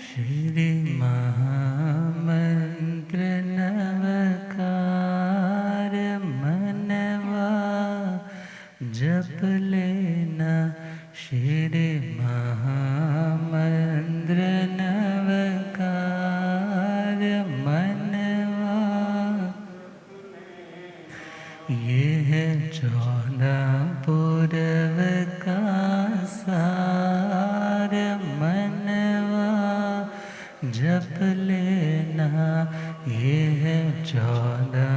श्री महामंत्र नवकार मनवा जप लेना। श्री महामंत्र नवकार मनवा ये है 14 पूर्व का सार मनवा जप लेना। ये है 14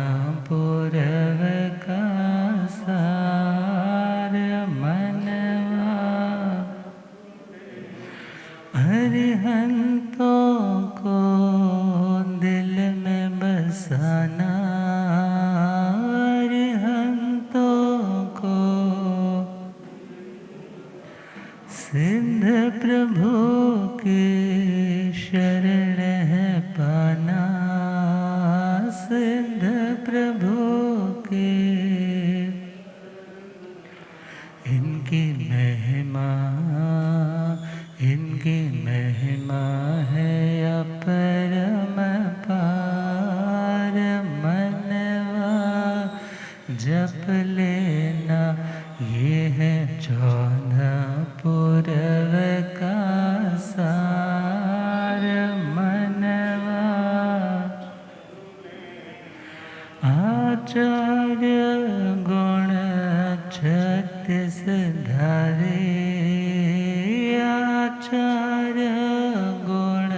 पूर्व का सार मनवा। अरिहंतों को दिल में बसाना। सिद्ध प्रभु के शरण है पाना। सिद्ध प्रभु के इनकी महिमा है अपरम पार मनवा जप लेना। ये है 14 पूर्व का सार मनवा। आचार्य गुण 36 धारे। आचार्य गुण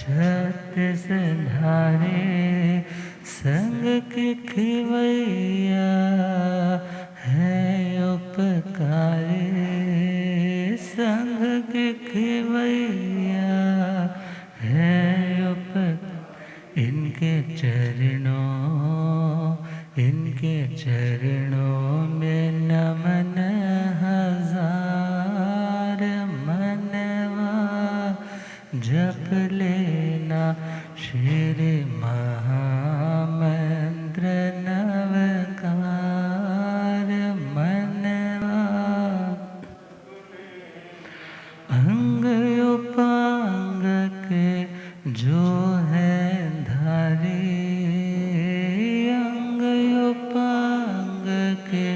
36 धारे। संग के खिवैया है उपकारे। संग के खिवैया है इनके चरणों में नमन हजार मनवा जप लेना। श्री महामंत्र नवकार मनवा। अंग उपांग के जो है धारे। अंग उपांग के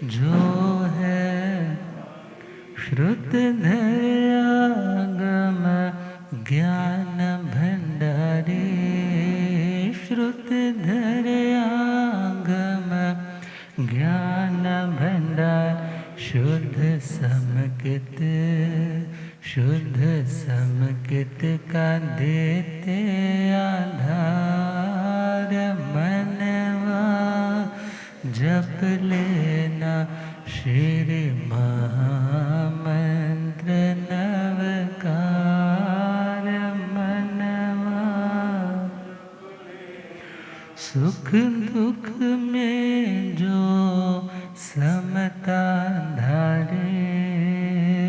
जो है श्रुतधरागम ज्ञान भंडारे। श्रुतधरागम ज्ञान भंडार। शुद्ध समकित का देते आधार मनवा जप लेना। श्री महामंत्र नवकार मनवा। सुख दुख में जो समता धारे।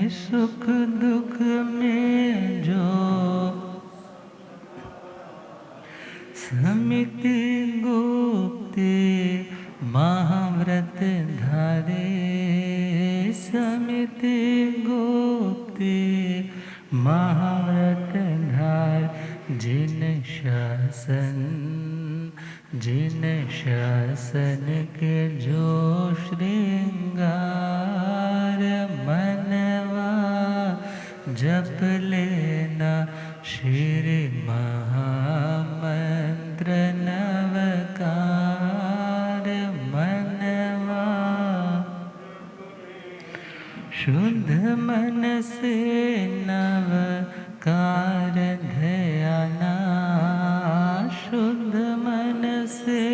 सुख दुख में जो समिति गुप्ते महाव्रत धारे। समिति गुप्ते महाव्रत धार। जिन शासन के जो श्रृंगार मनवा जप लेना। श्री महामंत्र नवकार मनवा। शुद्ध मन से नवकार ध्याना। शुद्ध मन से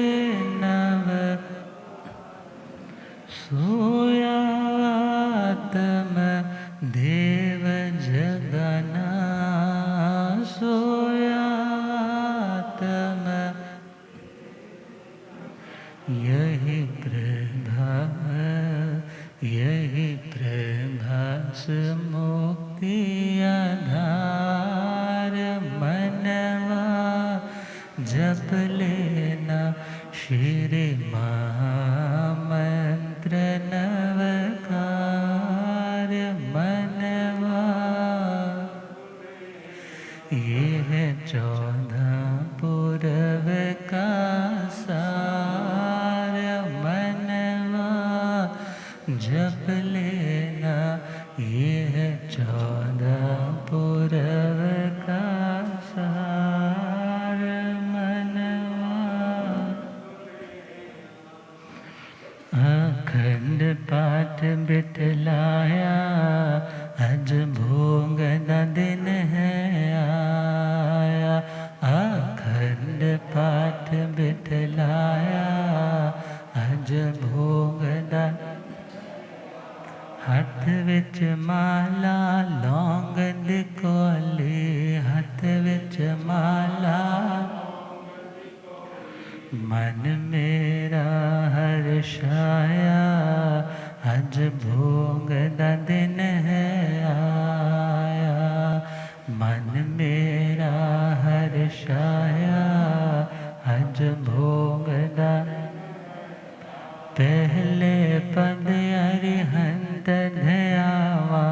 नव सोयात्म देव जगना। सोयात्म यही प्रभास मुक्ति आधार मनवा जप लेना। श्री महामंत्र नवकार। ये है 14 पूरब का सार मनवा जप लेना। ये है 14 पूरब का सार मनवा। अखंड पाठ बिटलाया अज भोग न दिन है आया। अखंड पाठ बिटलाया अज भोग न। हथ विच माला लौंग दी कोली, हथ विच माला मन मेरा हर्षाया अज भोग दा दिन है आया। मन मेरा हर्षाया अज भोग दा। पहले पद अरिहंत धयावा,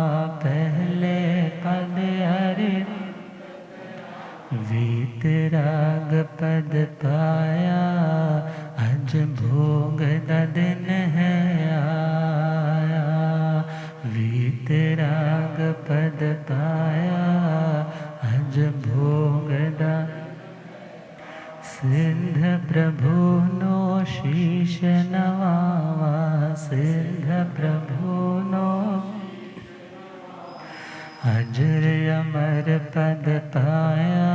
पहले पद अरिहंत वीतराग पद पाया अज भोग दा दिन है आया। वीतराग पद पाया अज भोग दा। सिंध प्रभु नो शीश नवावा, सिंध प्रभु नो अजर अमर पद पाया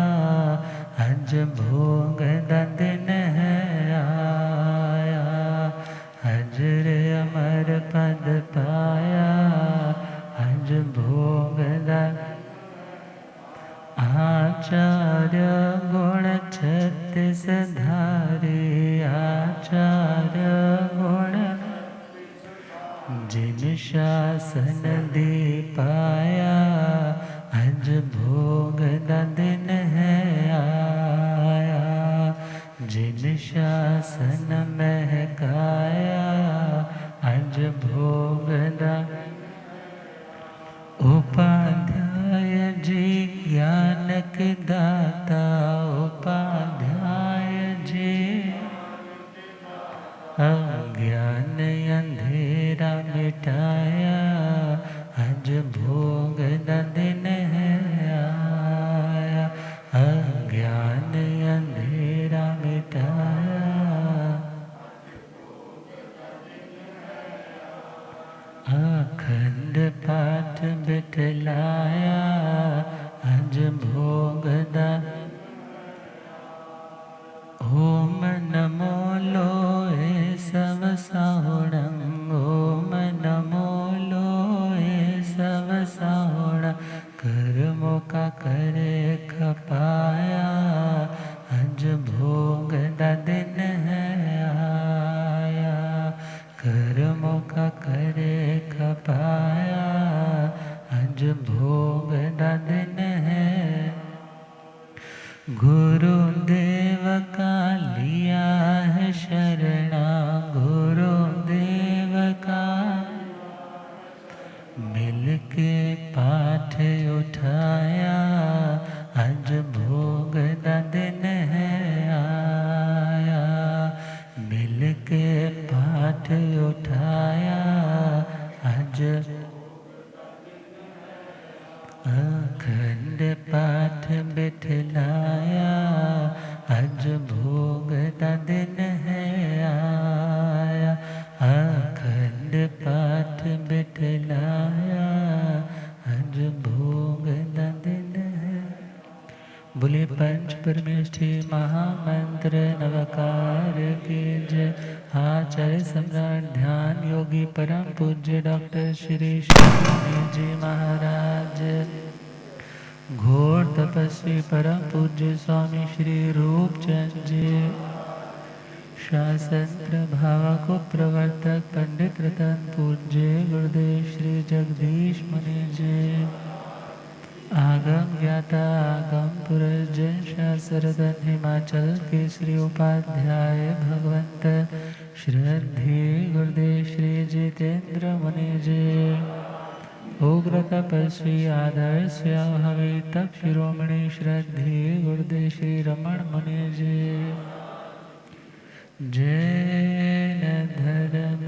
अज भोग दा दिन है आया। अजर अमर पद पाया अज भोग दा। आचार्य गुण 36 धारे, आचार्य गुण जिन शासन दे पाया अज भोग दा दिन है आया। जिन शासन महकाया अज भोग दा। उपाध्याय जी ज्ञानक दाता, उपाध्याय जी अज्ञान अंधेरा मिटाया अज भोग दा दिन है आया। अज्ञान अंधेरा मिटाया। अखंड पाठ बिटलाया अज भोग दा। ओम नमो लोए सब साहुणं, ओम नमो लोए सब साहुणं। कर्मों का करे खपाया अज भोग दा दिन है आया। कर्मों का करे खपाया अज भोग दा दिन है। गुरुदेव का लिया है शरणा, गुरुदेव का मिलके पाठ उठाया अज भोग दा दिन है आया। मिलके पाठ उठाया अज। अखंड पाठ बिठलाया अज भोग दा दिन है आया। अखंड पाठ बिठलाया अज भोग दा दिन है। बोले पंच परमेष्ठी महामंत्र नवकार की जय। आचार्य सम्राट ध्यान योगी परम पूज्य डॉक्टर श्री श्री जी महाराज। घोर तपस्वी परम पूज्य स्वामी श्री रूपचंद जी। शास्त्र भावक प्रवर्तक पंडित रतन पूज्य गुरुदेव श्री जगदीश मुनि जी। आगम ज्ञाता आगम पुरुष जन शास्त्रधन हिमाचल के श्री उपाध्याय भगवंत श्रद्धेय गुरुदेव श्री जितेंद्र मुनि जी। उग्र तपस्वी आदर्श हवे तप शिरोमणि श्रद्धे गुरुदेव श्री रमण मुनि जैन धर्म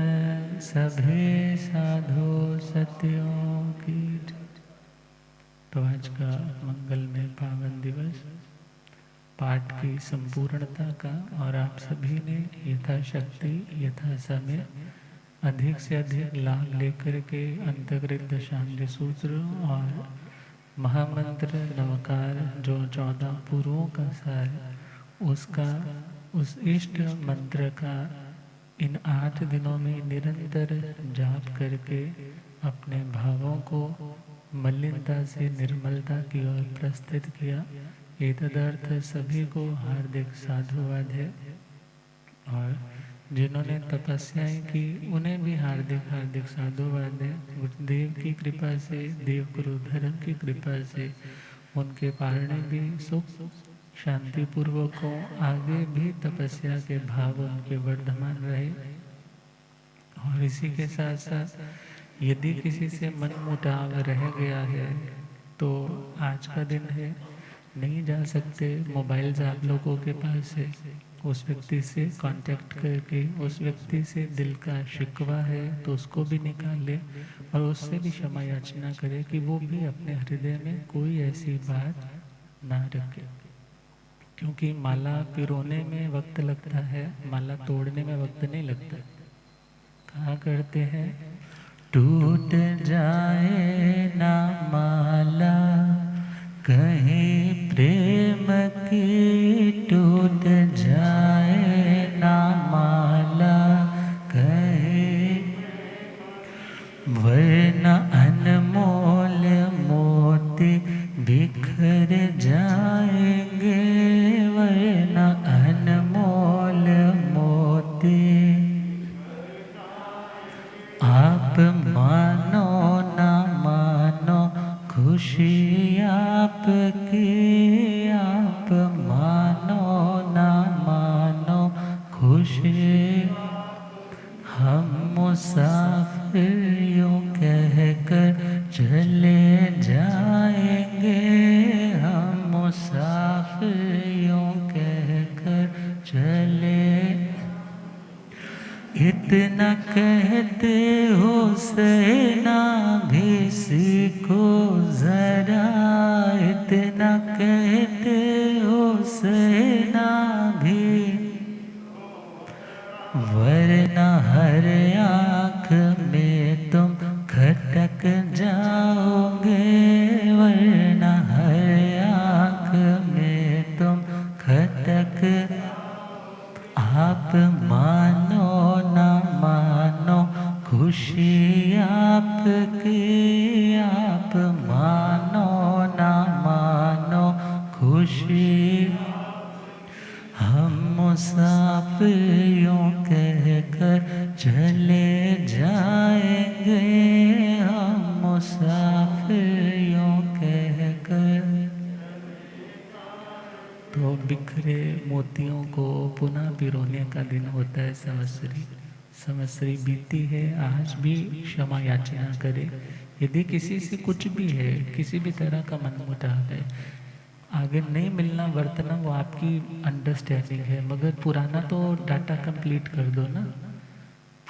सभे साधु सत्यों की। तो आज का मंगल में पावन दिवस, पाठ की संपूर्णता का, और आप सभी ने यथाशक्ति यथा समय अधिक से अधिक लाभ लेकर के अंतर्गत दशांग सूत्र और महामंत्र नमकार जो 14 पूर्वों का सार, उसका उस इष्ट मंत्र का इन 8 दिनों में निरंतर जाप करके अपने भावों को मलिनता से निर्मलता की ओर प्रस्तुत किया। ये तदर्थ सभी को हार्दिक साधुवाद है, और जिन्होंने तपस्याएं की उन्हें भी हार्दिक हार्दिक साधुवाद है। गुरुदेव की कृपा से, देव गुरु धर्म की कृपा से उनके पालने भी सुख शांति पूर्वक हो, आगे भी तपस्या के भाव उनके वर्धमान रहे। और इसी के साथ साथ यदि किसी से मन मुटाव रह गया है तो आज का दिन है, नहीं जा सकते, मोबाइल्स आप लोगों के पास है, उस व्यक्ति से कांटेक्ट करके उस व्यक्ति से दिल का शिकवा है तो उसको भी निकाले और उससे भी क्षमा याचना करे कि वो भी अपने हृदय में कोई ऐसी बात ना रखे। क्योंकि माला पिरोने में वक्त लगता है, माला तोड़ने में वक्त नहीं लगता। कहा करते हैं, टूट जाए ना माला कहीं प्रेम की, टूट जाए ना माला कहीं, वरना अनमोल मोती बिखर जाएंगे, वरना अनमोल मोती। आप मानो ना मानो खुशी आपकी, आप मानो ना मानो खुशी, हम मुसाफिर यूं कहकर चले जाएंगे, हम मुसाफिर यूं कहकर चले। इतना कहते हो सहना भी सीखो जरा, इतना कहते हो सहना भी, वरना हर आँख में तुम खटक जाओगे, वरना हर आँख में तुम खटक। आप मानो ना मानो खुशी आपकी, आप मानो ना मानो खुशी, हम मुसाफिर यूं कहकर चले जाएंगे, हम मुसाफिर यूं कहकर। तो बिखरे मोतियों को पुनः पिरोने का दिन होता है संवत्सरी। संवत्सरी बीती है, आज भी क्षमा याचना करे। यदि किसी से कुछ भी है, किसी भी तरह का मनमुटाव है, आगे नहीं मिलना वर्तना वो आपकी अंडरस्टैंडिंग है, मगर पुराना तो डाटा कंप्लीट कर दो ना।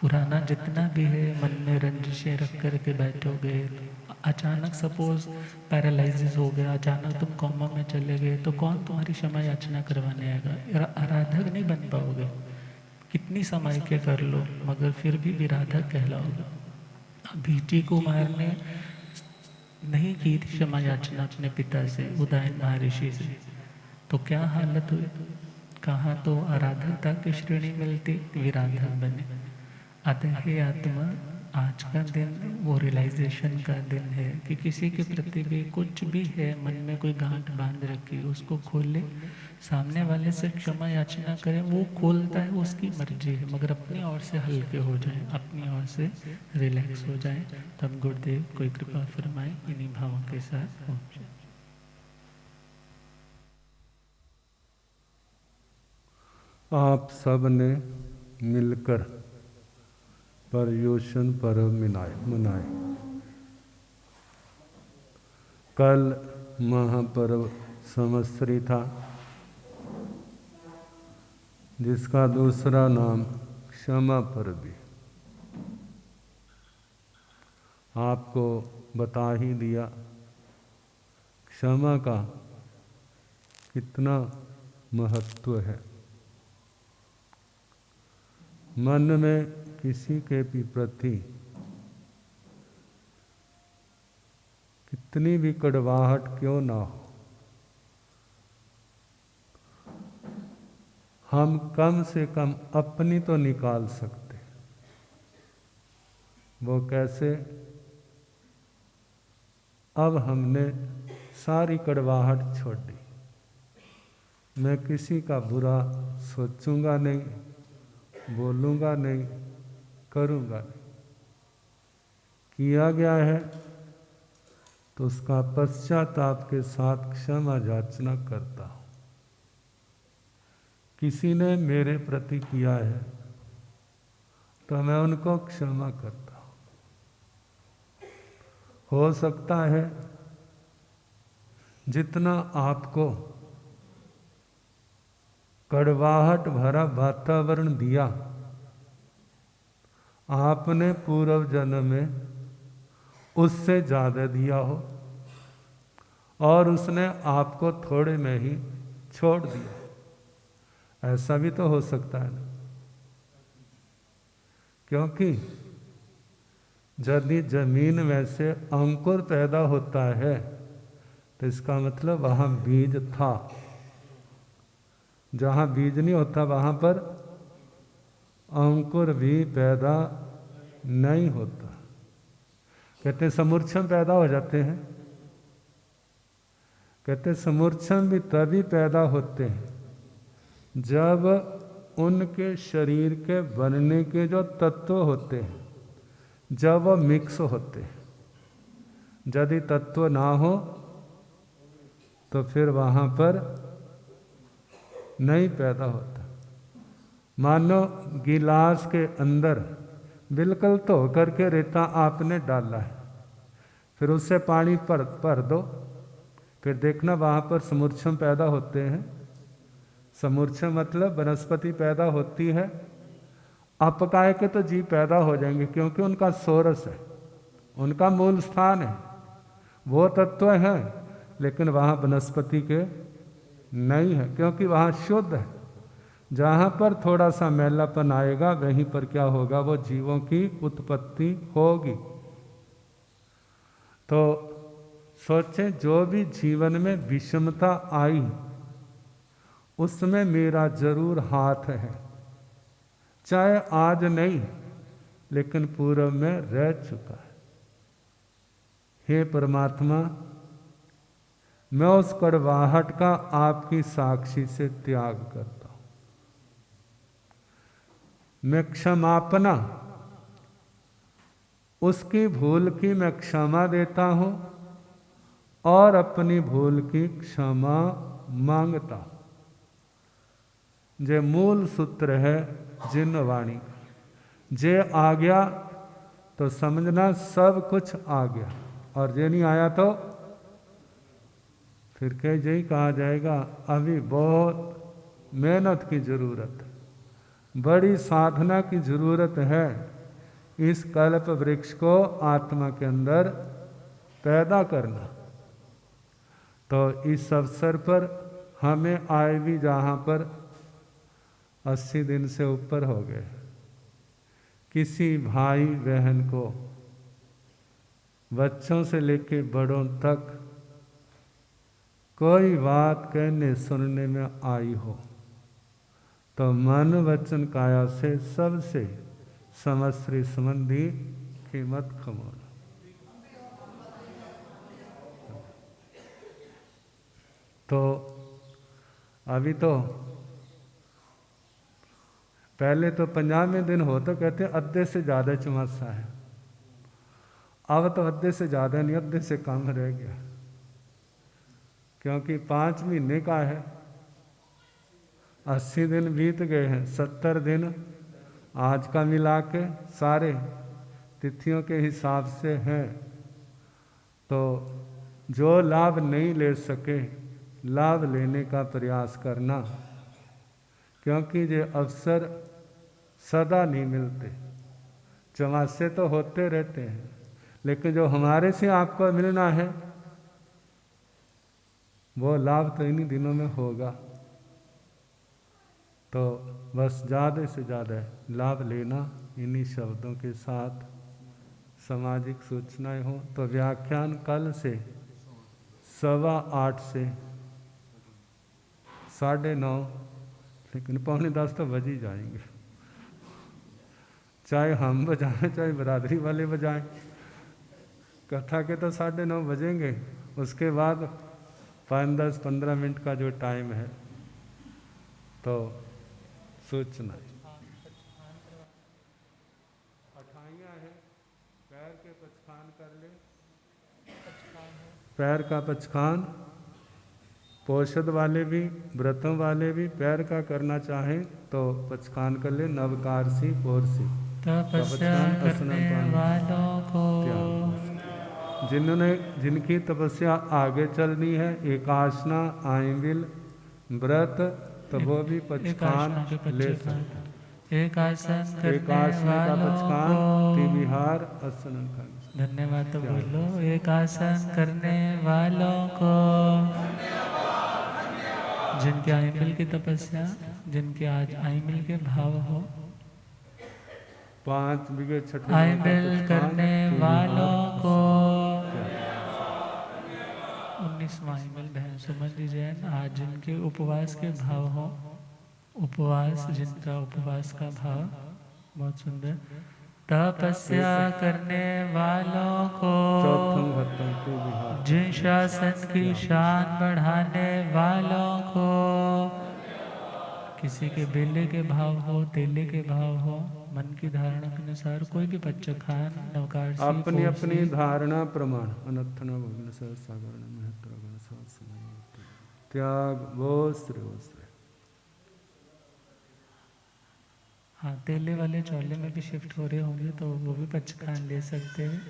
पुराना जितना भी है मन में रंजिशें रख कर के बैठोगे, अचानक सपोज पैरालिसिस हो गया, अचानक तुम कोमा में चले गए, तो कौन तुम्हारी क्षमा याचना करवाने आएगा? आराधक नहीं बन पाओगे, कितनी समय के कर लो मगर फिर भी विराधक कहलाओगे। बीटी कुमार ने नहीं की थी क्षमा याचना अपने पिता से, उदयन महर्षि से, तो क्या हालत हुई? कहाँ तो आराधकता की श्रेणी मिलती, विराधक बने। अतः हे आत्मा, आज का दिन वो रियलाइजेशन का दिन है कि किसी के प्रति भी कुछ भी है, मन में कोई गांठ बांध रखी, उसको खोले, सामने वाले से क्षमा याचना करें। वो खोलता है, उसकी मर्जी है, मगर अपनी ओर से हल्के हो जाएं, अपनी ओर से रिलैक्स हो जाएं। तब गुरुदेव कोई कृपा फरमाए इन्हीं भावों के साथ। आप सब ने मिलकर पर्युषण पर्व मनाए। कल महापर्व संवत्सरी था, जिसका दूसरा नाम क्षमा पर्व भी। आपको बता ही दिया क्षमा का कितना महत्व है। मन में किसी के भी प्रति कितनी भी कड़वाहट क्यों ना हो, हम कम से कम अपनी तो निकाल सकते। वो कैसे? अब हमने सारी कड़वाहट छोड़ दी। मैं किसी का बुरा सोचूंगा नहीं, बोलूंगा नहीं, करूंगा नहीं। किया गया है तो उसका पश्चाताप के साथ क्षमा याचना करता हूं। किसी ने मेरे प्रति किया है तो मैं उनको क्षमा करता हूं। हो सकता है जितना आपको कड़वाहट भरा वातावरण दिया, आपने पूर्व जन्म में उससे ज़्यादा दिया हो और उसने आपको थोड़े में ही छोड़ दिया। ऐसा भी तो हो सकता है ना। क्योंकि यदि जमीन में से अंकुर पैदा होता है तो इसका मतलब वहाँ बीज था। जहाँ बीज नहीं होता वहाँ पर अंकुर भी पैदा नहीं होता। कहते हैं समूर्छम पैदा हो जाते हैं। कहते हैं समूर्छम भी तभी पैदा होते हैं जब उनके शरीर के बनने के जो तत्व होते हैं, जब वो मिक्स होते हैं। यदि तत्व ना हो तो फिर वहाँ पर नहीं पैदा होता। मानो गिलास के अंदर बिल्कुल धो करके रेता आपने डाला है, फिर उससे पानी भर दो, फिर देखना वहाँ पर समूर्छम पैदा होते हैं। समूर्छम मतलब वनस्पति पैदा होती है। अपकाय के तो जीव पैदा हो जाएंगे क्योंकि उनका सोरस है, उनका मूल स्थान है, वो तत्व है। लेकिन वहाँ वनस्पति के नहीं है क्योंकि वहाँ शुद्ध है। जहाँ पर थोड़ा सा मैलापन आएगा वहीं पर क्या होगा? वो जीवों की उत्पत्ति होगी। तो सोचें, जो भी जीवन में विषमता आई उसमें मेरा जरूर हाथ है। चाहे आज नहीं लेकिन पूर्व में रह चुका है। हे परमात्मा, मैं उस कड़वाहट का आपकी साक्षी से त्याग करता हूं। मैं क्षमापना, उसकी भूल की मैं क्षमा देता हूं और अपनी भूल की क्षमा मांगता हूं। जे मूल सूत्र है जिन वाणी। जे आ गया तो समझना सब कुछ आ गया, और जे नहीं आया तो फिर कह यही कहा जाएगा अभी बहुत मेहनत की जरूरत है, बड़ी साधना की जरूरत है इस कल्प वृक्ष को आत्मा के अंदर पैदा करना। तो इस अवसर पर हमें आए भी जहाँ पर 80 दिन से ऊपर हो गए, किसी भाई बहन को, बच्चों से लेके बड़ों तक कोई बात कहने सुनने में आई हो तो मन वचन काया से सबसे समश्री संबंधी कीमत खमोना। तो अभी तो पहले तो 50वें दिन हो तो कहते हैं अद्धे से ज़्यादा चुमासा है। अब तो अद्धे से ज़्यादा नहीं, अद्धे से कम रह गया, क्योंकि 5 महीने का है। 80 दिन बीत गए हैं, 70 दिन आज का मिला के सारे तिथियों के हिसाब से हैं। तो जो लाभ नहीं ले सके, लाभ लेने का प्रयास करना, क्योंकि ये अवसर सदा नहीं मिलते। चमासे तो होते रहते हैं, लेकिन जो हमारे से आपको मिलना है वो लाभ तो इन्हीं दिनों में होगा। तो बस ज़्यादा से ज़्यादा लाभ लेना। इन्हीं शब्दों के साथ सामाजिक सूचनाएं हो तो व्याख्यान कल से 8:15 से 9:30, लेकिन 9:45 तो बज ही जाएंगे, चाहे हम बजाएं चाहे बरादरी वाले बजाएं। कथा के तो 9:30 बजेंगे, उसके बाद 5-10-15 मिनट का जो टाइम है तो सूचना अठाइयाँ है। पैर के पचखान कर ले, पैर का पचखान पोषद वाले भी व्रतों वाले भी पैर का करना चाहें तो पचखान कर ले। नवकारसी पोरसी तपस्या करने वालों को, जिनकी तपस्या आगे चलनी है, एकाशना आइंबिल व्रत, तो वो भी पचखान ले सकते। एक आसन करने का वालों पचखान को तिविहार आसन का। धन्यवाद। तो बोलो, एक आसन करने वालों को, जिनके आइंबिल की तपस्या, जिनके आज आइंबिल के भाव हो, 5 बीघे छठे आइंबिल करने वालों को 19वां आइंबिल बहन समझ लीजिए ना। आज जिनके उपवास के भाव हो, उपवास, जिनका उपवास का भाव बहुत सुंदर, तपस्या करने वालों को, जिन शासन की शान बढ़ाने वालों को, किसी के बेले के भाव हो, तेले के भाव हो, मन की धारणा के अनुसार कोई भी पचखान नवकारसी अपनी अपनी धारणा प्रमाण अनर्थना भगन सागर त्याग वस्त्र वस्त्र। हाँ, तेले वाले चौले में भी शिफ्ट हो रहे होंगे तो वो भी पचखान ले सकते हैं।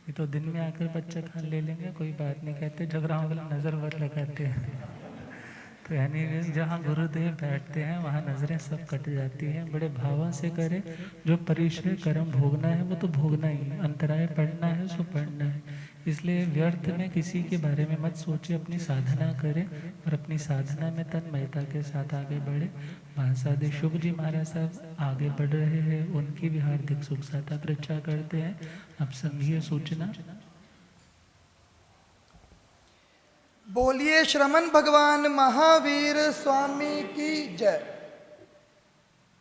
ये तो दिन में आकर पचखान ले लेंगे, कोई बात नहीं, कहते झगड़ाओं वाला नज़र मत लगाते हैं। तो यानी जहाँ गुरुदेव बैठते हैं वहाँ नज़रें सब कट जाती हैं। बड़े भावों से करें, जो परिश्रम कर्म भोगना है वो तो भोगना ही है, अंतराय पढ़ना है सो पढ़ना है। इसलिए व्यर्थ में किसी के बारे में मत सोचिए, अपनी साधना करें और अपनी साधना में तन्मयता के साथ आगे बढ़े। महासादि शुभ जी महाराज साहब आगे बढ़ रहे हैं, उनकी भी हार्दिक सुख साता प्रचा करते हैं। अब संघीय सूचना। बोलिए श्रमण भगवान महावीर स्वामी की जय।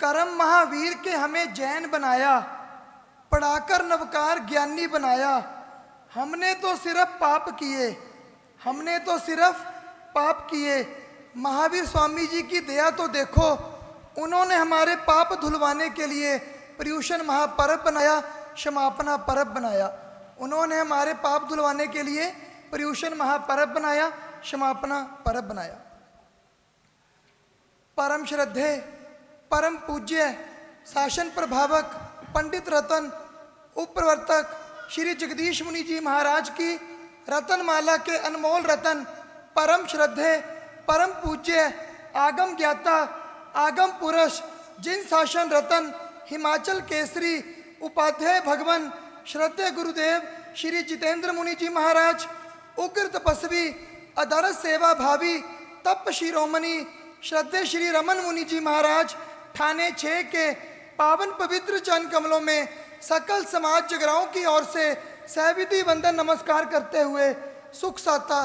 करम महावीर के हमें जैन बनाया, पढ़ाकर नवकार ज्ञानी बनाया। हमने तो सिर्फ पाप किए, हमने तो सिर्फ पाप किए। महावीर स्वामी जी की दया तो देखो, उन्होंने हमारे पाप धुलवाने के लिए पर्युषण महापर्व बनाया, क्षमापना पर्व बनाया। उन्होंने हमारे पाप धुलवाने के लिए पर्युषण महापर्व बनाया, क्षमापना पर्व बनाया। परम श्रद्धे, परम पूज्य, शासन प्रभावक, पंडित रतन, उपप्रवर्तक श्री जगदीश मुनि जी महाराज की रतनमाला के अनमोल रतन, परम श्रद्धे, परम पूज्य, आगम ज्ञाता, आगम पुरुष, जिन शासन रतन, हिमाचल केसरी, उपाध्याय भगवान, श्रद्धेय गुरुदेव श्री जितेंद्र मुनि जी महाराज, उग्र तपस्वी, अदर सेवा भावी, तप शिरोमणि, श्रद्धेय श्री रमन मुनि जी महाराज, ठाणे 6 के पावन पवित्र चरण कमलों में सकल समाज जगराओं की ओर से सहविधि वंदन नमस्कार करते हुए सुख साता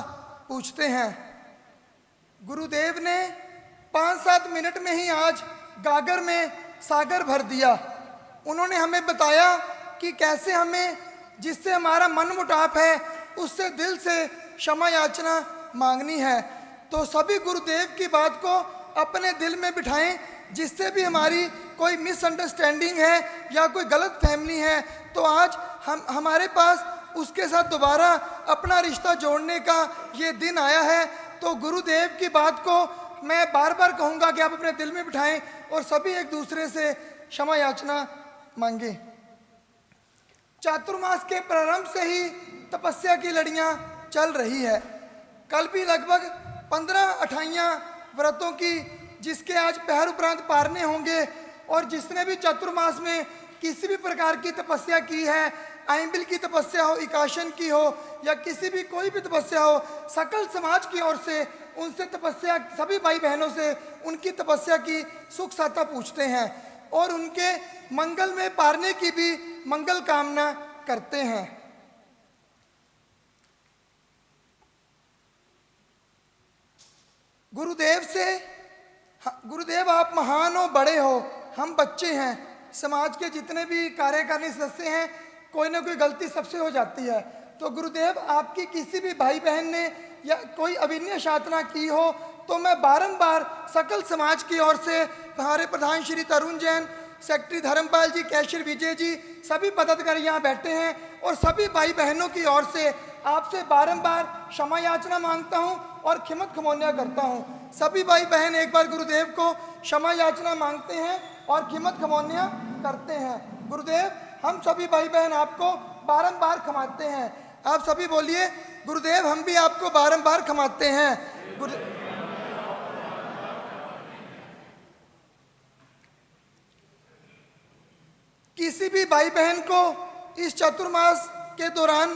पूछते हैं। गुरुदेव ने 5-7 मिनट में ही आज गागर में सागर भर दिया। उन्होंने हमें बताया कि कैसे हमें, जिससे हमारा मन मुटाव है, उससे दिल से क्षमा याचना मांगनी है। तो सभी गुरुदेव की बात को अपने दिल में बिठाएं। जिससे भी हमारी कोई मिसअंडरस्टैंडिंग है या कोई गलत फहमी है, तो आज हमारे पास उसके साथ दोबारा अपना रिश्ता जोड़ने का ये दिन आया है। तो गुरुदेव की बात को मैं बार बार कहूँगा कि आप अपने दिल में बिठाएं और सभी एक दूसरे से क्षमा याचना मांगे। चातुर्मास के प्रारंभ से ही तपस्या की लड़ियाँ चल रही है। कल भी लगभग 15 अठाइयाँ व्रतों की, जिसके आज पहर उपरांत पारने होंगे, और जिसने भी चतुर्मास में किसी भी प्रकार की तपस्या की है, आइंबिल की तपस्या हो, इकाशन की हो, या किसी भी कोई भी तपस्या हो, सकल समाज की ओर से उनसे तपस्या, सभी भाई बहनों से उनकी तपस्या की सुख साता पूछते हैं और उनके मंगल में पारने की भी मंगल कामना करते हैं। गुरुदेव आप महान हो, बड़े हो, हम बच्चे हैं। समाज के जितने भी कार्यकारिणी सदस्य हैं, कोई ना कोई गलती सबसे हो जाती है। तो गुरुदेव आपकी किसी भी भाई बहन ने या कोई अविनय साधना की हो तो मैं बारंबार सकल समाज की ओर से, हमारे प्रधान श्री तरुण जैन, सेक्रेटरी धर्मपाल जी, कैशियर विजय जी, सभी पदाधिकारी यहाँ बैठे हैं, और सभी भाई बहनों की ओर से आपसे बारंबार क्षमा याचना मांगता हूँ और खिमत खमोनिया करता हूँ। सभी भाई बहन एक बार गुरुदेव को क्षमा याचना मांगते हैं और खिमत खमोनिया करते हैं। गुरुदेव हम सभी भाई बहन आपको बारंबार क्षमाते हैं। आप सभी बोलिए, गुरुदेव हम भी आपको बारंबार क्षमाते हैं। किसी भी भाई बहन को इस चतुर्मास के दौरान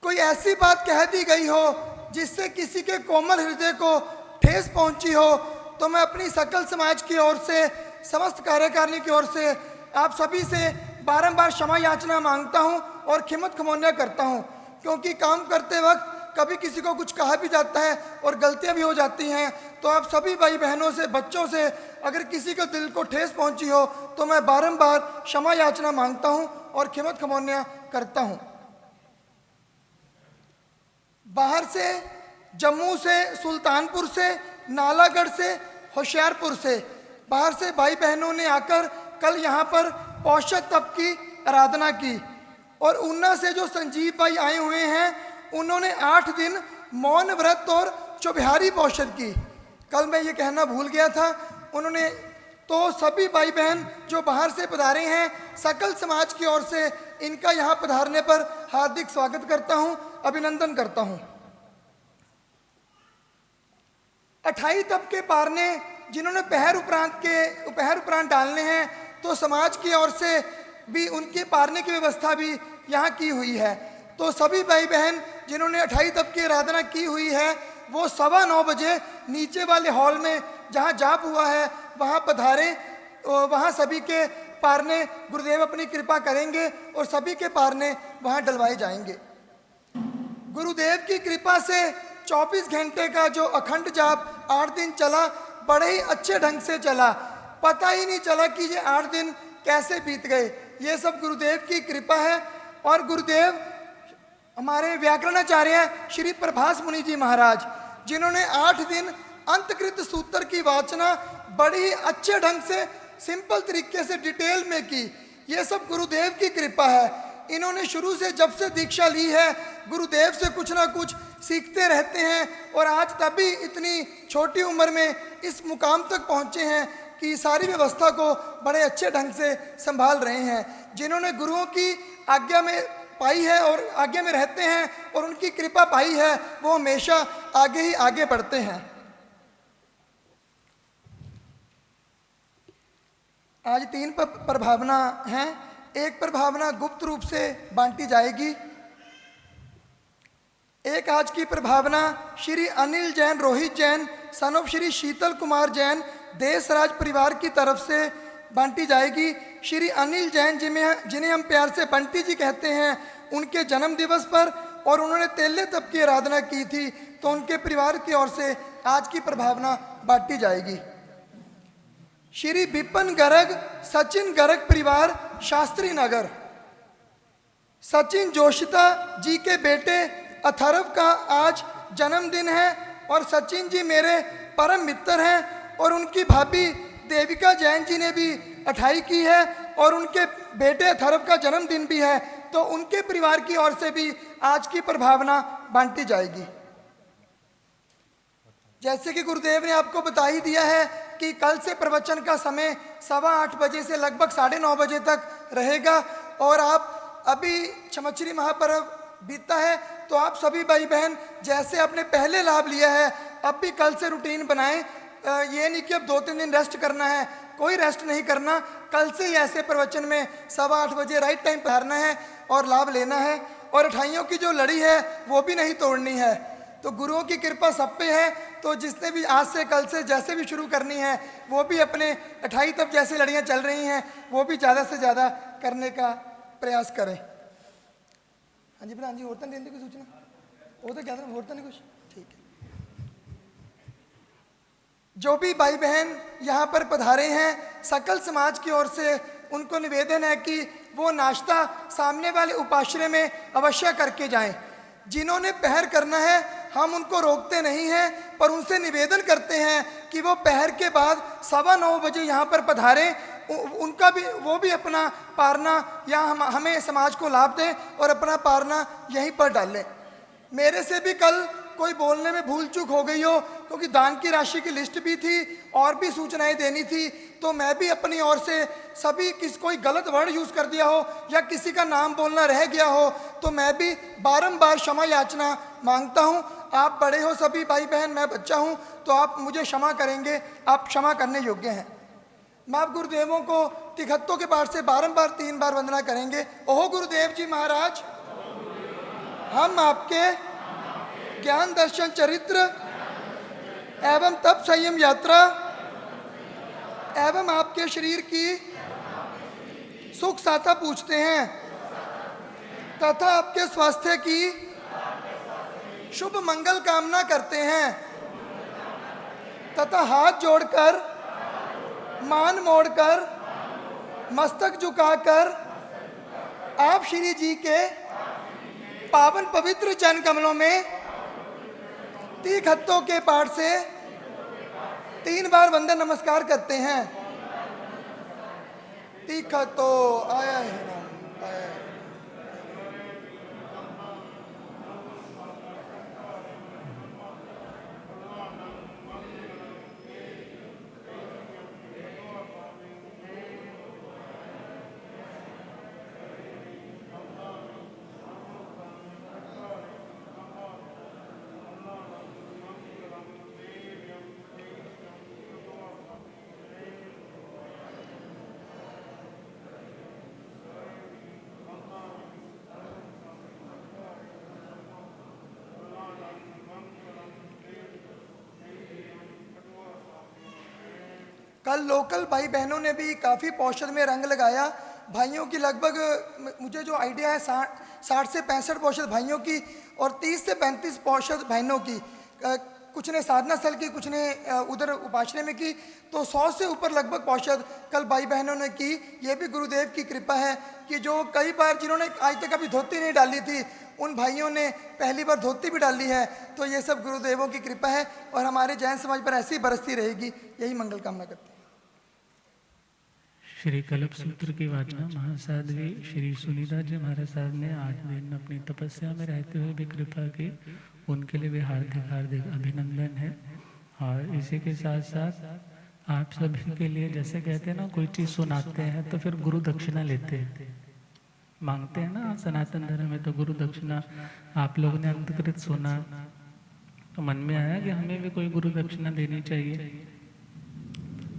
कोई ऐसी बात कह दी गई हो जिससे किसी के कोमल हृदय को ठेस पहुंची हो, तो मैं अपनी सकल समाज की ओर से, समस्त कार्यकारिणी की ओर से आप सभी से बारंबार क्षमा याचना मांगता हूं और खिमत खमोनिया करता हूं। क्योंकि काम करते वक्त कभी किसी को कुछ कहा भी जाता है और गलतियां भी हो जाती हैं। तो आप सभी भाई बहनों से, बच्चों से अगर किसी को दिल को ठेस पहुंची हो तो मैं बारंबार क्षमा याचना मांगता हूं और खिमत खमोनिया करता हूं। बाहर से, जम्मू से, सुल्तानपुर से, नालागढ़ से, होशियारपुर से, बाहर से भाई बहनों ने आकर कल यहाँ पर पौषध तप की आराधना की। और ऊना से जो संजीव भाई आए हुए हैं, उन्होंने 8 दिन मौन व्रत और चौबिहारी पौषध की। कल मैं ये कहना भूल गया था, उन्होंने, तो सभी भाई बहन जो बाहर से पधारे हैं, सकल समाज की ओर से इनका यहाँ पधारने पर हार्दिक स्वागत करता हूँ, अभिनंदन करता हूँ। 28 तप के पारने जिन्होंने पहर उपरांत डालने हैं, तो समाज की ओर से भी उनके पारने की व्यवस्था भी यहाँ की हुई है। तो सभी भाई बहन जिन्होंने 28 तप की आराधना की हुई है, वो 9:15 बजे नीचे वाले हॉल में जहाँ जाप हुआ है वहाँ पधारें। वहाँ सभी के पारने गुरुदेव अपनी कृपा करेंगे और सभी के पारने वहाँ डलवाए जाएंगे। गुरुदेव की कृपा से 24 घंटे का जो अखंड जाप 8 दिन चला, बड़े ही अच्छे ढंग से चला। पता ही नहीं चला कि ये 8 दिन कैसे बीत गए। ये सब गुरुदेव की कृपा है। और गुरुदेव हमारे व्याकरणाचार्य श्री प्रभास मुनि जी महाराज, जिन्होंने 8 दिन अंतकृत सूत्र की वाचना बड़ी ही अच्छे ढंग से, सिंपल तरीके से, डिटेल में की। ये सब गुरुदेव की कृपा है। इन्होंने शुरू से, जब से दीक्षा ली है, गुरुदेव से कुछ ना कुछ सीखते रहते हैं और आज तभी इतनी छोटी उम्र में इस मुकाम तक पहुँचे हैं कि सारी व्यवस्था को बड़े अच्छे ढंग से संभाल रहे हैं। जिन्होंने गुरुओं की आज्ञा में पाई है और आज्ञा में रहते हैं और उनकी कृपा पाई है, वो हमेशा आगे ही आगे बढ़ते हैं। आज 3 प्रभावना हैं। एक प्रभावना गुप्त रूप से बांटी जाएगी। एक आज की प्रभावना श्री अनिल जैन, रोहित जैन, सन ऑफ श्री शीतल कुमार जैन, देशराज परिवार की तरफ से बांटी जाएगी। श्री अनिल जैन जिन्हें हम प्यार से बंटी जी कहते हैं, उनके जन्म दिवस पर, और उन्होंने तेले तप की आराधना की थी, तो उनके परिवार की ओर से आज की प्रभावना बांटी जाएगी। श्री विपिन गर्ग, सचिन गर्ग परिवार, शास्त्री नगर, सचिन जोशिता जी के बेटे अथर्व का आज जन्मदिन है और सचिन जी मेरे परम मित्र हैं। और उनकी भाभी देविका जैन जी ने भी 28 की है और उनके बेटे अथर्व का जन्मदिन भी है, तो उनके परिवार की ओर से भी आज की प्रभावना बांटी जाएगी। जैसे कि गुरुदेव ने आपको बता ही दिया है कि कल से प्रवचन का समय 8:15 बजे से लगभग 9:30 बजे तक रहेगा। और आप अभी छमच्छरी महापर्व बीतता है, तो आप सभी भाई बहन जैसे आपने पहले लाभ लिया है, अब भी कल से रूटीन बनाएं। ये नहीं कि अब 2-3 दिन रेस्ट करना है, कोई रेस्ट नहीं करना। कल से ही ऐसे प्रवचन में 7:15 बजे राइट टाइम पर हारना है और लाभ लेना है। और अठाइयों की जो लड़ी है वो भी नहीं तोड़नी है। तो गुरुओं की कृपा सब पे है। तो जिसने भी आज से कल से जैसे भी शुरू करनी है वो भी अपने 28 तक जैसे लड़ियाँ चल रही हैं वो भी ज़्यादा से ज़्यादा करने का प्रयास करें। हाँ जी प्रधान जी, और तो नहीं देंगे कोई सूचना? वो तो क्या था, और तो नहीं कुछ? ठीक है। जो भी भाई बहन यहाँ पर पधारे हैं सकल समाज की ओर से उनको निवेदन है कि वो नाश्ता सामने वाले उपाश्रय में अवश्य करके जाएं। जिन्होंने पहर करना है हम उनको रोकते नहीं हैं, पर उनसे निवेदन करते हैं कि वो पहर के बाद 9:15 बजे यहाँ पर पधारें। उनका भी वो भी अपना पारना यहाँ हमें समाज को लाभ दें और अपना पारना यहीं पर डालें। मेरे से भी कल कोई बोलने में भूल चूक हो गई हो, क्योंकि दान की राशि की लिस्ट भी थी और भी सूचनाएं देनी थी, तो मैं भी अपनी ओर से सभी कोई गलत वर्ड यूज़ कर दिया हो या किसी का नाम बोलना रह गया हो तो मैं भी बारंबार क्षमा याचना मांगता हूं। आप बड़े हो सभी भाई बहन, मैं बच्चा हूं, तो आप मुझे क्षमा करेंगे, आप क्षमा करने योग्य हैं। मैं आप गुरुदेवों को तिखत्तों के पाठ से बारंबार 3 बार वंदना करेंगे। ओहो गुरुदेव जी महाराज, हम आपके ज्ञान दर्शन चरित्र एवं तप संयम यात्रा एवं आपके शरीर की सुख साथा पूछते हैं तथा आपके स्वास्थ्य की शुभ मंगल कामना करते हैं तथा हाथ जोड़कर मान मोड़कर मस्तक झुकाकर आप श्री जी के पावन पवित्र चरण कमलों में तिखत्तों के पाठ से 3 बार वंदन नमस्कार करते हैं। तिखत्तो आया है नाम, आया है। कल लोकल भाई बहनों ने भी काफ़ी पौषध में रंग लगाया। भाइयों की लगभग मुझे जो आइडिया है 60 से 65 पौषध भाइयों की और 30 से 35 पौषध बहनों की। कुछ ने साधना स्थल की, कुछ ने उधर उपाश्रय में की, तो 100 से ऊपर लगभग पौषध कल भाई बहनों ने की। ये भी गुरुदेव की कृपा है कि जो कई बार जिन्होंने आज तक कभी धोती नहीं डाली थी उन भाइयों ने पहली बार धोती भी डाली है। तो ये सब गुरुदेवों की कृपा है और हमारे जैन समाज पर ऐसी बरसती रहेगी, यही मंगल कामना करते हैं। श्री कल्प सूत्र की वाचना महासाध्वी श्री सुनीता जी महाराज साहब ने 8 दिन अपनी तपस्या में रहते हुए भी कृपा की, उनके लिए भी हार्दिक हार्दिक अभिनंदन है। और इसी के साथ साथ आप सभी के लिए, जैसे कहते हैं ना, कोई चीज़ सुनाते हैं तो फिर गुरु दक्षिणा लेते हैं, मांगते हैं ना। सनातन धर्म में तो गुरु दक्षिणा आप लोगों ने अंतकृत सुना तो मन में आया कि हमें भी कोई गुरु दक्षिणा देनी चाहिए।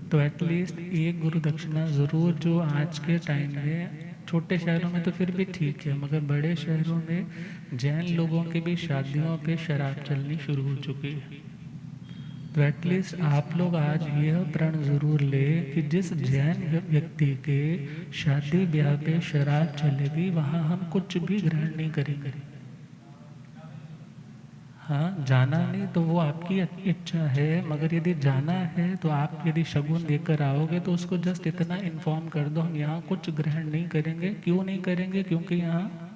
तो एटलीस्ट एक गुरु दक्षिणा ज़रूर, जो आज के टाइम में छोटे शहरों में तो फिर भी ठीक है, मगर बड़े शहरों में जैन लोगों के भी शादियों पे शराब चलनी शुरू हो चुकी है। तो एटलीस्ट आप लोग आज यह प्रण ज़रूर ले कि जिस जैन व्यक्ति के शादी ब्याह पे शराब चलेगी वहाँ हम कुछ भी ग्रहण नहीं करेंगे। हाँ, जाना नहीं तो वो आपकी इच्छा है, मगर यदि जाना है तो आप यदि शगुन देकर आओगे तो उसको जस्ट इतना इन्फॉर्म कर दो, हम यहाँ कुछ ग्रहण नहीं करेंगे। क्यों नहीं करेंगे? क्योंकि यहाँ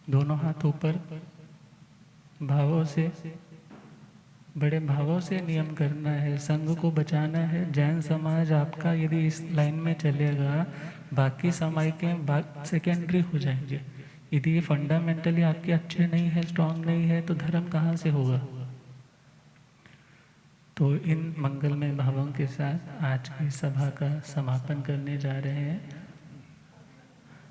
दोनों हाथ ऊपर भावों से, बड़े भावों से नियम करना है, संघ को बचाना है। जैन समाज आपका यदि इस लाइन में चलेगा, बाकी समाज के सेकेंडरी हो जाएंगे। यदि ये फंडामेंटली आपके अच्छे नहीं है, स्ट्रांग नहीं है, तो धर्म कहाँ से होगा? तो इन मंगलमय भावों के साथ आज की सभा का समापन करने जा रहे हैं।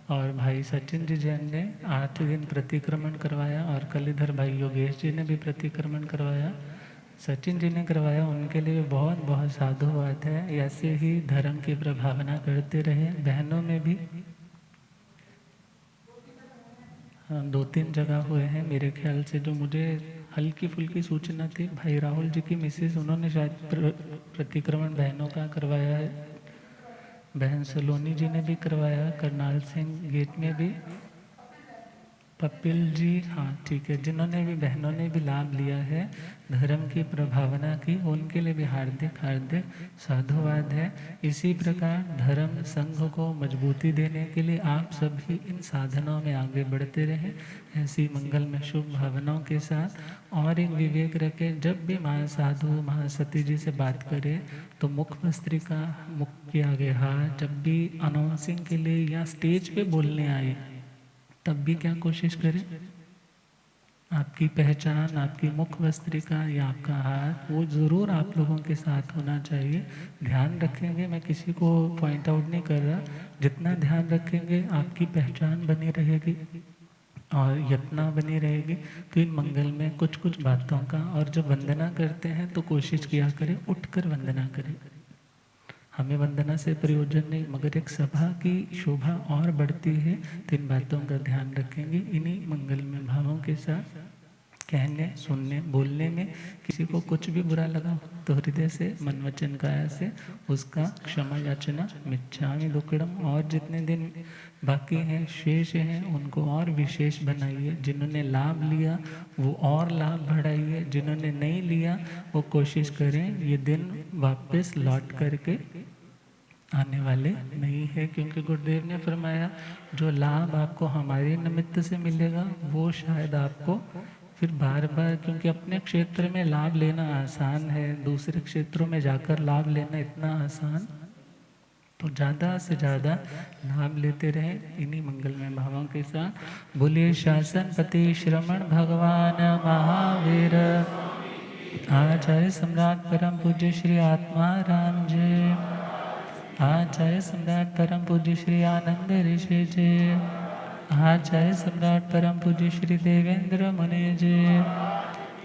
और भाई सचिन जी जैन ने 8 दिन प्रतिक्रमण करवाया और कल इधर भाई योगेश जी ने भी प्रतिक्रमण करवाया। सचिन जी ने करवाया, उनके लिए बहुत बहुत साधुवाद है। ऐसे ही धर्म की प्रभावना करते रहे। बहनों में भी 2-3 जगह हुए हैं मेरे ख्याल से, जो मुझे हल्की फुल्की सूचना थी। भाई राहुल जी की मिसेज, उन्होंने शायद प्रतिक्रमण बहनों का करवाया है। बहन सलोनी जी ने भी करवाया, करनाल सिंह गेट में भी। कपिल जी, हाँ ठीक है, जिन्होंने भी बहनों ने भी लाभ लिया है धर्म की प्रभावना की, उनके लिए भी हार्दिक हार्दिक साधुवाद है। इसी प्रकार धर्म संघ को मजबूती देने के लिए आप सभी इन साधनों में आगे बढ़ते रहें, ऐसी मंगल में शुभ भावनाओं के साथ। और एक विवेक रखें, जब भी महासाधु महासती जी से बात करें तो मुख भस्त्रिका, मुख के आगे हाथ, जब भी अनाउंसिंग के लिए या स्टेज पे बोलने आए तब भी क्या कोशिश करें, आपकी पहचान, आपकी मुख भस्त्रिका या आपका हाथ, वो ज़रूर आप लोगों के साथ होना चाहिए। ध्यान रखेंगे, मैं किसी को पॉइंट आउट नहीं कर रहा, जितना ध्यान रखेंगे आपकी पहचान बनी रहेगी और यत्ना बनी रहेगी। तो इन मंगल में कुछ कुछ बातों का, और जब वंदना करते हैं तो कोशिश किया करें उठकर वंदना करें। हमें वंदना से प्रयोजन नहीं, मगर एक सभा की शोभा और बढ़ती है। तो इन बातों का ध्यान रखेंगे। इन्हीं मंगलमय भावों के साथ कहने, सुनने, बोलने में किसी को कुछ भी बुरा लगा तो हृदय से, मन वचन काया से उसका क्षमा याचना मिच्छामि दुक्कडम। और जितने दिन बाकी हैं, शेष हैं, उनको और विशेष बनाइए। जिन्होंने लाभ लिया वो और लाभ बढ़ाइए, जिन्होंने नहीं लिया वो कोशिश करें ये दिन वापस लौट करके आने वाले नहीं है। क्योंकि गुरुदेव ने फरमाया जो लाभ आपको हमारे निमित्त से मिलेगा वो शायद आपको फिर बार बार, क्योंकि अपने क्षेत्र में लाभ लेना आसान है, दूसरे क्षेत्रों में जाकर लाभ लेना इतना आसान, तो ज़्यादा से ज़्यादा लाभ लेते रहें इन्हीं मंगलमय भावों के साथ। बोलिए शासन पति श्रमण भगवान महावीर, आचार्य सम्राट परम पूज्य श्री आत्मा राम जी, आचार्य सम्राट परम पूज्य श्री आनंद ऋषि जी, आचार्य सम्राट परम पूज्य श्री देवेंद्र मुनि जी,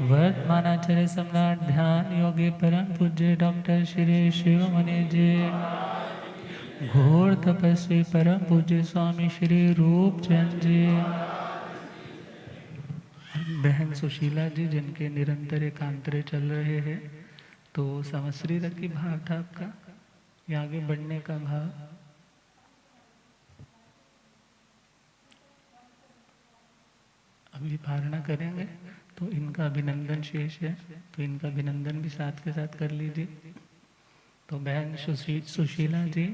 वर्तमान आचार्य सम्राट ध्यान योगी परम पूज्य डॉक्टर श्री शिव मुनि जी, घोर तपस्वी परम पूज्य स्वामी श्री रूप चंद जी, बहन सुशीला जी जिनके निरंतर एकांतरे चल रहे हैं। तो संवत्सरी तक की भाव था आपका, या आगे बढ़ने का भाव? अभी धारणा करेंगे तो इनका अभिनंदन शेष है, तो इनका अभिनंदन भी साथ के साथ कर लीजिए। तो बहन सुशीला जी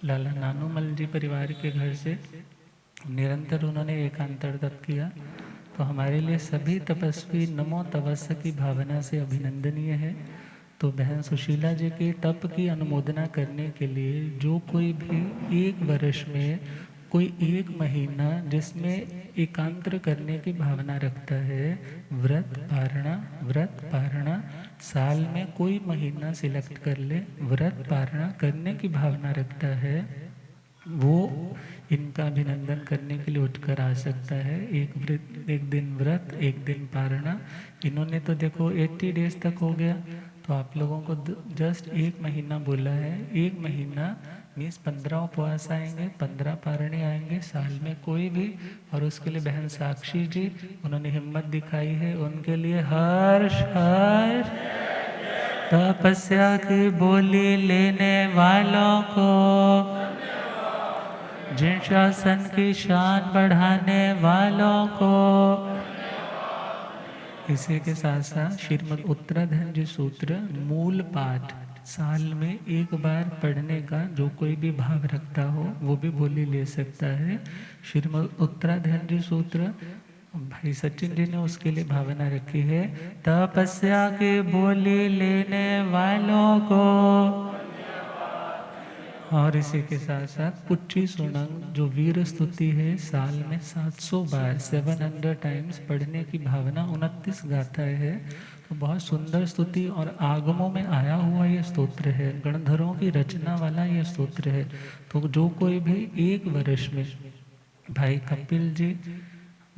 लाला नानूमल जी परिवार के घर से निरंतर उन्होंने एकांतर तप किया, तो हमारे लिए सभी तपस्वी नमो तपस्या की भावना से अभिनंदनीय है। तो बहन सुशीला जी के तप की अनुमोदना करने के लिए जो कोई भी एक वर्ष में कोई एक महीना जिसमें एकांतर करने की भावना रखता है, व्रत पारणा साल में कोई महीना सिलेक्ट कर ले, व्रत पारणा करने की भावना रखता है, वो इनका अभिनंदन करने के लिए उठकर आ सकता है। एक दिन व्रत, एक दिन पारणा। इन्होंने तो देखो 80 डेज तक हो गया, तो आप लोगों को जस्ट एक महीना बोला है। एक महीना मीन्स 15 उपवास आएंगे, 15 पारणे आएंगे साल में कोई भी। और उसके लिए बहन साक्षी जी उन्होंने हिम्मत दिखाई है, उनके लिए हर्ष हर्ष। तपस्या की बोली लेने वालों को, जिन शासन की शान बढ़ाने वालों को। इसी के साथ साथ श्रीमद् उत्तराधन सूत्र मूल पाठ साल में एक बार पढ़ने का जो कोई भी भाव रखता हो वो भी बोली ले सकता है। श्रीमद् उत्तराधन सूत्र भाई सचिन जी ने उसके लिए भावना रखी है, तपस्या की बोली लेने वालों को। और इसी के साथ साथ पुच्ची सुनंग जो वीर स्तुति है साल में 700 बार 700 टाइम्स पढ़ने की भावना 29 गाथा है। तो बहुत सुंदर स्तुति और आगमों में आया हुआ ये स्तोत्र है, गणधरों की रचना वाला ये स्तोत्र है। तो जो कोई भी एक वर्ष में भाई कपिल जी,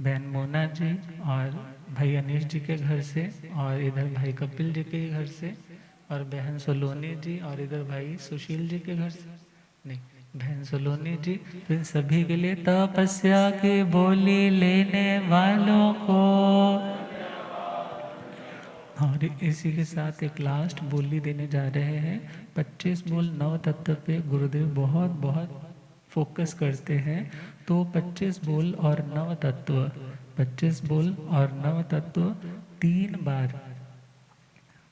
बहन मोना जी और भाई अनीश जी के घर से, और इधर भाई कपिल जी के घर से, और बहन सोलोनी जी, और इधर भाई सुशील जी के घर से, नहीं बहन सोलोनी जी। तो इन सभी के लिए तपस्या की बोली लेने वालों को, और इसी के साथ एक लास्ट बोली देने जा रहे हैं। 25 बोल नव तत्व पे गुरुदेव बहुत बहुत फोकस करते हैं। तो 25 बोल और नव तत्व, 25 बोल और नव तत्व 3 बार,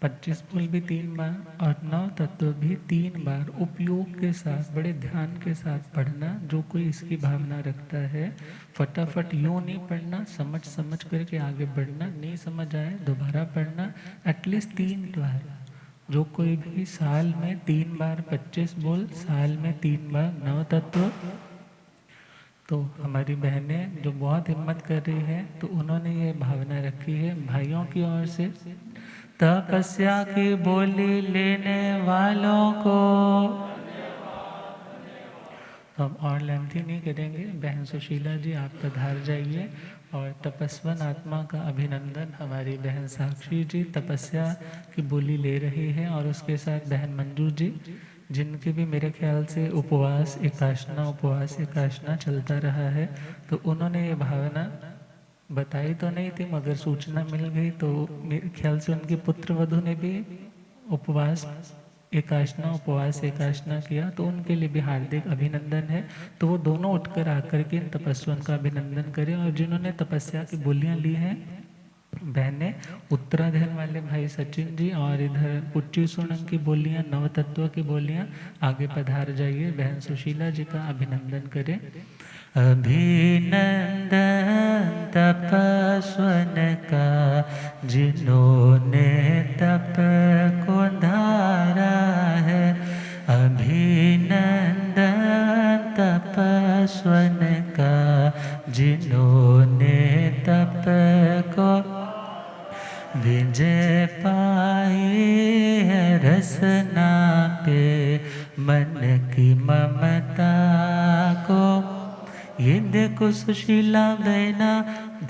25 बोल भी 3 बार और नव तत्व भी 3 बार उपयोग के साथ, बड़े ध्यान के साथ पढ़ना। जो कोई इसकी भावना रखता है, फटाफट यूँ नहीं पढ़ना, समझ समझ करके आगे बढ़ना, नहीं समझ आए दोबारा पढ़ना, एटलीस्ट 3 बार। जो कोई भी साल में 3 बार 25 बोल, साल में 3 बार नव तत्व। तो हमारी बहनें जो बहुत हिम्मत कर रही हैं, तो उन्होंने ये भावना रखी है भाइयों की ओर से, तपस्या की बोली लेने वालों को। तो हम और लेंथी नहीं करेंगे। बहन सुशीला जी आप पधार जाइए, और तपस्वन आत्मा का अभिनंदन हमारी बहन साक्षी जी तपस्या की बोली ले रही हैं, और उसके साथ बहन मंजू जी, जिनके भी मेरे ख्याल से उपवास एकाशना चलता रहा है। तो उन्होंने ये भावना बताई तो नहीं थी, मगर सूचना मिल गई, तो मेरे ख्याल से उनकी पुत्र वधू ने भी उपवास एकाशना किया। तो उनके लिए भी हार्दिक अभिनंदन है। तो वो दोनों उठकर आकर के इन तपस्वन का अभिनंदन करें। और जिन्होंने तपस्या की बोलियां ली हैं, बहने उत्तराधन वाले भाई सचिन जी, और इधर उच्ची सुनंग की बोलियां, नव तत्व की बोलियां, आगे पधार जाइए। बहन सुशीला जी का अभिनंदन करें। अभिनंदन तपस्वन का, जिन्होंने तप को धारा है। अभिनंदन तपस्वन का, जिन्होंने तप को विजय पाई है रसना पे, मन की ममता को। ये देखो सुशीला बहना,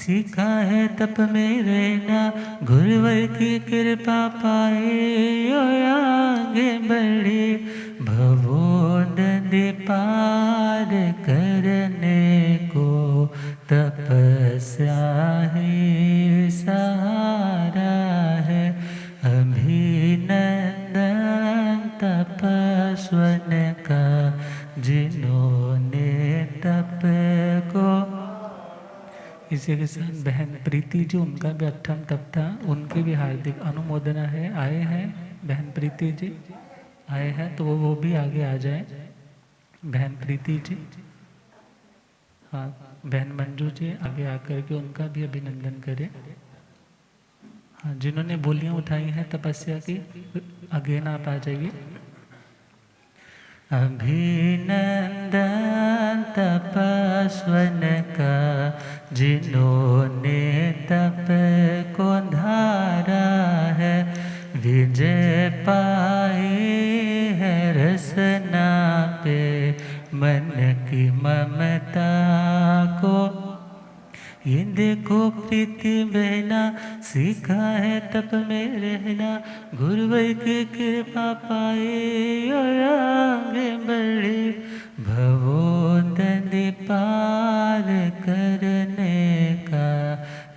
सीखा है तप में रहना, गुरुवर की कृपा पाए और आगे बढ़े। भवोदय पार करने को, तपस्या ही सहारा है। अभिनंदन तपस्वन का, जिन्होंने तप को। इसी के साथ बहन प्रीति जी, उनका भी अठम तप था, उनकी भी हार्दिक अनुमोदना है। आए हैं बहन प्रीति जी, आए हैं तो वो भी आगे आ जाए। बहन प्रीति जी, हाँ बहन मंजू जी आगे आकर के उनका भी अभिनंदन करें। हाँ, जिन्होंने बोलियां उठाई हैं तपस्या की, अगेन आप आ जाइए। अभिनंदन तपस्वन का, जिन्होंने तप को धारा है। विजय पाई है रसना पे, मन की ममता को। ये देखो प्रीति बहना, सीखा है तप में रहना, गुरुवर की कृपा पाए और आगे बढ़े। भवोदय पार करने का,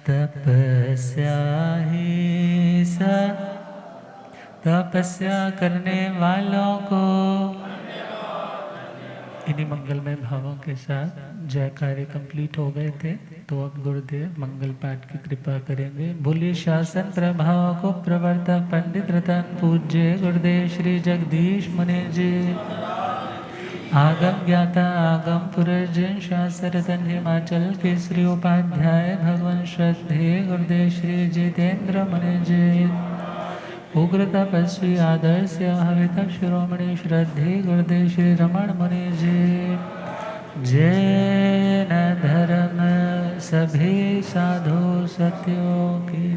तपस्या ही सा। तपस्या करने वालों को इन्हीं मंगलमय भावों के साथ जय कार्य कंप्लीट हो गए थे। तो अब गुरुदेव मंगल पाठ की कृपा करेंगे। बोलिए शासन प्रभाव को प्रवर्तक पंडित रतन पूज्य गुरुदेव श्री जगदीश मुनि जी। आगम ज्ञाता आगम पुरर्जन शास्त्र रतन हिमाचल के श्री उपाध्याय भगवान श्रद्धेय गुरुदेव श्री जितेंद्र मुनि जी। उग्र तपस्वी आदर्श हवित शिरोमणि श्रद्धेय गुरुदेव श्री रमण मुनि जी। जैन धर्म सभी साधु सत्यों की।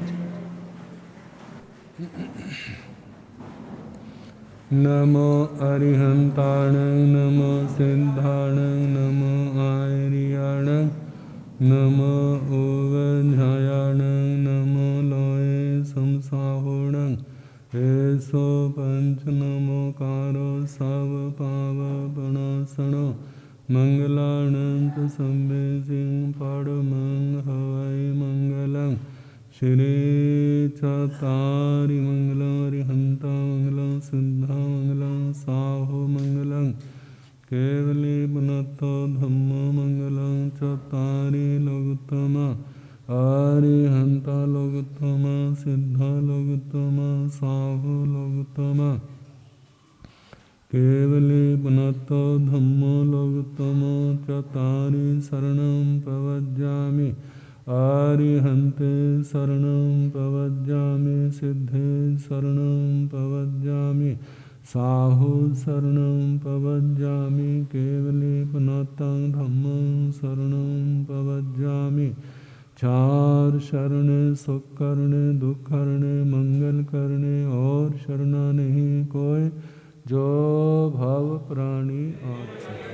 नमो अरिहंताण, नमो सिद्धाण, नमो आर्याण। नमो ओवझायाणं नमो लोये संसाहोणं एसो पंच नमोकारो सब पावपणासनो मंगलानं च संवेसिं परमं हवै मंगलं श्री चतारि मंगलं हरिहंता मंगलं सिद्धा मंगलं साहो मंगलं केवली पुनतो धम्मो मंगलं चतारि लोकोत्तम आरिहंता लोकोत्तम सिद्धा लोकोत्तम साहो लोकोत्तम केवली पुनतो धम्मो लोकोत्तम चतारि शरणं प्रवज्यामि आरिहन्ते शरणं प्रवज्यामि सिद्धे शरणं प्रवज्यामि साहु शरणं प्रवज्यामि केवली पुनतं धम्मं शरणं प्रवज्यामि चार शरणे सुख करने दुख करने मंगल करने और शरणा नहीं कोई जो भव प्राणी आच्छे।